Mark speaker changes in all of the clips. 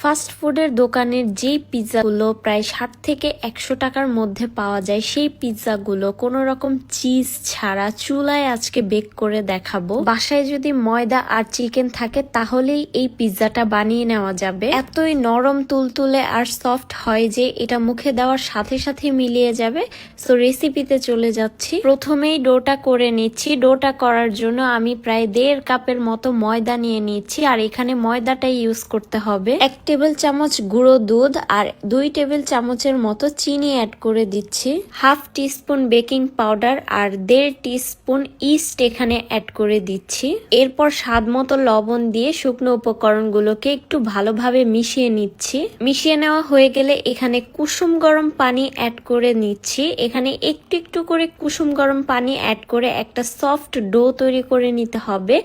Speaker 1: Fast ফুডের দোকানের যেই পিৎজাগুলো প্রায় 60 থেকে 100 টাকার মধ্যে পাওয়া যায়, সেই পিৎজাগুলো কোনো রকম চিজ ছাড়া চুলায় আজকে বেক করে দেখাবো। বাসায় যদি ময়দা আর চিকেন থাকে তাহলেই এই পিৎজাটা বানিয়ে নেওয়া যাবে। এতই নরম তুলতুলে আর সফট হয় যে এটা মুখে দেওয়ার সাথে সাথে মিলিয়ে যাবে। সো রেসিপিতে চলে যাচ্ছি। প্রথমেই ডোটা করে নিচ্ছি। ডোটা করার জন্য আমি প্রায় 1.5 কাপের মতো ময়দা নিয়ে নিচ্ছি, আর এখানে ময়দাটাই ইউজ করতে হবে। 1 টেবিল চামচ গুঁড়ো দুধ আর 2 টেবিল চামচের মতো চিনি অ্যাড করে দিচ্ছি। হাফ টিস্পুন বেকিং পাউডার আর 1.5 টিস্পুন ইস্ট এখানে অ্যাড করে দিচ্ছি। এরপর স্বাদ মতো লবণ দিয়ে শুকনো উপকরণগুলোকে একটু ভালোভাবে মিশিয়ে নিচ্ছি। মিশিয়ে নেওয়া হয়ে গেলে এখানে কুসুম গরম পানি অ্যাড করে নিচ্ছি। এখানে একটু একটু করে কুসুম গরম পানি অ্যাড করে একটা সফট ডো তৈরি করে নিতে হবে।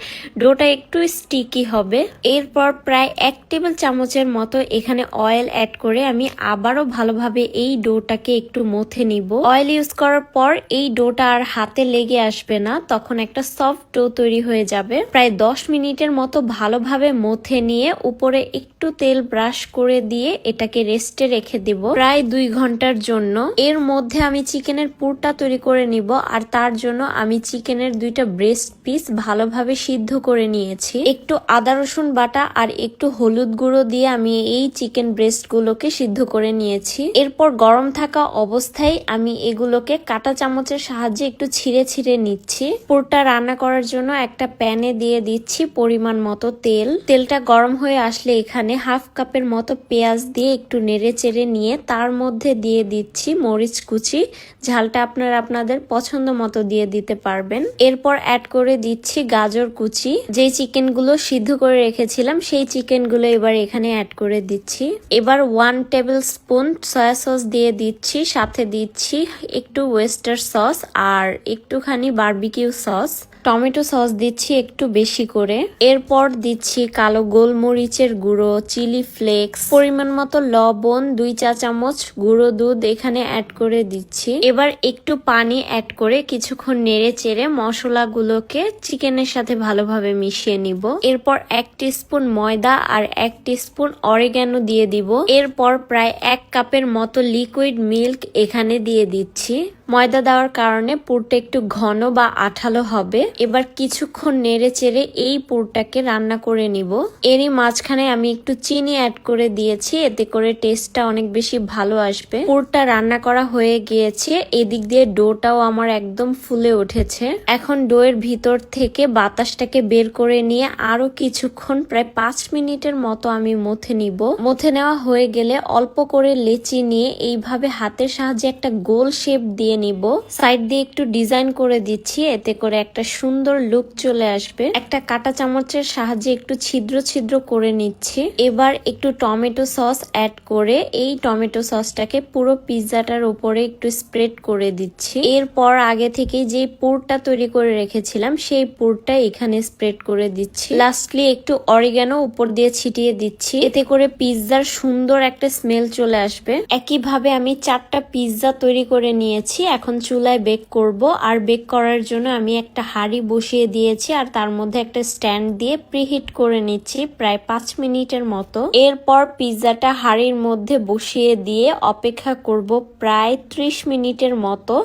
Speaker 1: ডোটা একটু স্টিকি হবে। এরপর প্রায় 1 টেবিল চামচের মতো এখানে অয়েল অ্যাড করে আমি আবারও ভালোভাবে এই ডোটাকে একটু মথে নিব। অয়েল ইউজ করার পর এই ডোটা আর হাতে লেগে আসবে না, তখন একটা সফট ডো তৈরি হয়ে যাবে। প্রায় 10 মিনিটের মতো ভালোভাবে মথে নিয়ে উপরে একটু তেল ব্রাশ করে দিয়ে এটাকে রেস্টে রেখে দিব প্রায় 2 ঘন্টার জন্য। এর মধ্যে আমি চিকেনের পুরটা তৈরি করে নিব, আর তার জন্য আমি চিকেনের 2টা ব্রেস্ট পিস ভালোভাবে সিদ্ধ করে নিয়েছি। একটু আদা রসুন বাটা আর একটু হলুদ গুঁড়ো দিয়ে আমি এই চিকেন ব্রেস্ট গুলোকে সিদ্ধ করে নিয়েছি। এরপর গরম থাকা অবস্থায় আমি এগুলোকে কাঁটা চামচের সাহায্যে একটু ছিঁড়ে ছিঁড়ে নিচ্ছি। পুরটা রান্না করার জন্য একটা প্যানে দিয়ে দিচ্ছি পরিমাণ মতো তেল। তেলটা গরম হয়ে আসলে এখানে হাফ কাপের মতো পেঁয়াজ দিয়ে একটু নেড়ে চেড়ে নিয়ে তার মধ্যে দিয়ে দিচ্ছি মরিচ কুচি। ঝালটা আপনারা আপনাদের পছন্দ মতো দিয়ে দিতে পারবেন। এরপর অ্যাড করে দিচ্ছি গাজর কুচি। যেই চিকেন গুলো সিদ্ধ করে রেখেছিলাম সেই চিকেন গুলো এবার এখানে অ্যাড করে দিচ্ছি। এবার 1 টেবিল স্পুন সয়া সস দিয়ে দিচ্ছি, সাথে দিচ্ছি একটু ওয়েস্টার সস আর একটুখানি বারবিকিউ সস। টমেটো সস দিচ্ছি একটু বেশি করে। এরপর দিচ্ছি কালো গোলমরিচের গুঁড়ো, চিলি ফ্লেক্স, পরিমাণ মতো লবণ, 2 চা চামচ গুঁড়ো দুধ এখানে অ্যাড করে দিচ্ছি। এবার একটু পানি অ্যাড করে কিছুক্ষণ নেড়ে চেড়ে মশলাগুলোকে চিকেনের সাথে ভালোভাবে মিশিয়ে নিব। এরপর 1 টিস্পুন ময়দা আর 1 টিস্পুন অরিগ্যানো দিয়ে দিব। এরপর প্রায় 1 কাপের মতো লিকুইড মিল্ক এখানে দিয়ে দিচ্ছি। ময়দা দেওয়ার কারণে পুরটা একটু ঘন বা আঠালো হবে। এবার কিছুক্ষণ নেড়ে চেড়ে এই পুরটাকে রান্না করে নিব। এরই মাঝখানে আমি একটু চিনি অ্যাড করে দিয়েছি, এতে করে টেস্টটা অনেক বেশি ভালো আসবে। পুরটা রান্না করা হয়ে গিয়েছে। এদিক দিয়ে ডোটাও আমার একদম ফুলে উঠেছে। এখন ডোয়ের ভিতর থেকে বাতাসটাকে বের করে নিয়ে আরো কিছুক্ষণ প্রায় 5 মিনিটের মতো আমি মথে নিব। মথে নেওয়া হয়ে গেলে অল্প করে লেচি নিয়ে এইভাবে হাতের সাহায্যে একটা গোল শেপ দিয়ে নিব। সাইড দিয়ে একটু ডিজাইন করে দিচ্ছি, এতে করে একটা সুন্দর লুক চলে আসবে। একটা কাঁটা চামচের সাহায্যে একটু ছিদ্র ছিদ্র করে নিচ্ছি। এবার একটু টমেটো সস অ্যাড করে এই টমেটো সসটাকে পুরো পিৎজাটার উপরে একটু স্প্রেড করে দিচ্ছি। এরপর আগে থেকে যে পুরটা তৈরি করে রেখেছিলাম সেই পুরটা এখানে স্প্রেড করে দিচ্ছি। লাস্টলি একটু অরিগ্যানো উপর দিয়ে ছিটিয়ে দিচ্ছি, এতে করে পিৎজার সুন্দর একটা স্মেল চলে আসবে। একইভাবে আমি 4টা পিৎজা তৈরি করে নিয়েছি। এখন চুলায় বেক করব, আর বেক করার জন্য আমি একটা হাঁড়ি বসিয়ে দিয়েছি আর তার মধ্যে একটা স্ট্যান্ড দিয়ে প্রিহিট করে নিচ্ছি প্রায় 5 মিনিটের মতো। এরপর পিৎজাটা হাঁড়ির মধ্যে বসিয়ে দিয়ে অপেক্ষা করব প্রায় 30 মিনিটের মতো।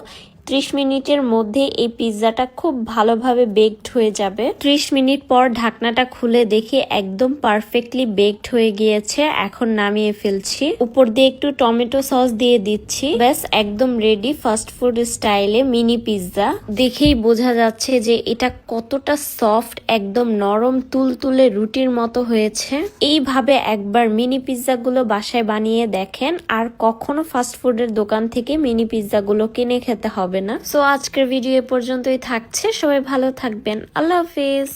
Speaker 1: 30 মিনিটের মধ্যে এই পিৎজাটা খুব ভালোভাবে বেকড হয়ে যাবে। 30 মিনিট পর ঢাকনাটা খুলে দেখি একদম পারফেক্টলি বেকড হয়ে গিয়েছে। এখন নামিয়ে ফেলছি। উপর দিয়ে একটু টমেটো সস দিয়ে দিচ্ছি। ব্যাস একদম রেডি ফাস্ট ফুড স্টাইলে মিনি পিৎজা। দেখেই বোঝা যাচ্ছে যে এটা কতটা সফট, একদম নরম তুলতুলে রুটির মতো হয়েছে। এইভাবে একবার মিনি পিৎজাগুলো বাসায় বানিয়ে দেখেন, আর কখনো ফাস্ট ফুডের দোকান থেকে মিনি পিৎজাগুলো কিনে খেতে হবে না। সো আজকের ভিডিও এ পর্যন্তই থাকছে। সবাই ভালো থাকবেন। আল্লাহ হাফেজ।